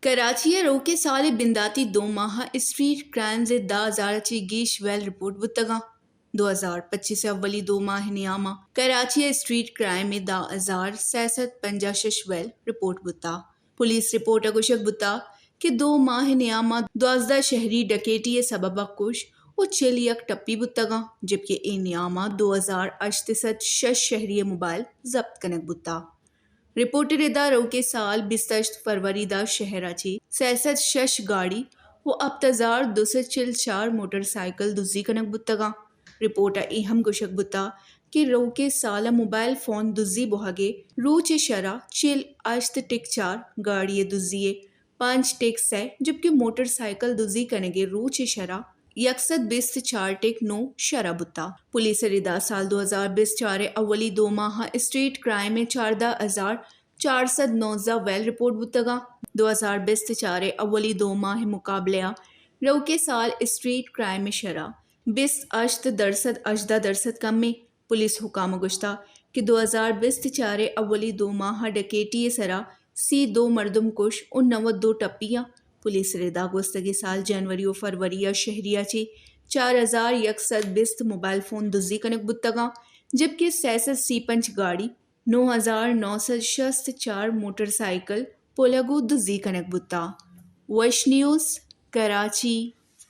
കറാച്ചിയെ റോക്കെ Saleh ബിന്ദാത്തി 2 माह street crime से 10,000 गीश well report बुतगा 2025 से अव्वली 2 माह नियामा कराची स्ट्रीट क्राइम में 10,66 वेल रिपोर्ट बुता पुलिस रिपोर्ट अगुशक बुता कि 2 माह नियामा 12 शहरी डकेटी सबबा कुश और चिलियक टप्पी बुतगा जबकि ए नियामा 2068 शहरी मोबाइल जब्त कनक बुता रिपोर्टर इदारों के साल 20 फरवरी दा शहराची 66 गाड़ी वो अबतजार 244 मोटरसाइकिल दुजी कनक बुतगा रिपोर्टर इहम गुशक बुता कि रो के साल मोबाइल फोन दुजी बोहागे रोचे शरा चिल अश्त टिक 4 गाड़िए दुजिए 5 टिक से जबकि मोटरसाइकिल दुजी कनेगे रोचे शरा यकसद 24 टिक 9 शरा बुता पुलिस रिदा साल 2020 चारे अव्वली 2 माह स्ट्रीट क्राइम में 14,409 वेल रिपोर्ट बुतगा 2020 चारे अव्वली 2 माह मुकाबले रो के साल स्ट्रीट क्राइम में शरा 20% कम में पुलिस हुकाम गुश्ता कि 2020 चारे अव्वली 2 माह डकेटी सरा सी 2 मर्दम कुश और 92 टप्पियाँ पुलिस रिदा गुस्तगी साल जनवरी और फरवरी शहरिया ची 4,120 मोबाइल फ़ोन दुजी कनक बुतगा जबकि 66 गाड़ी 9,964 मोटरसाइकिल पोलगो दुजी कनक बुता वश न्यूज़ कराची।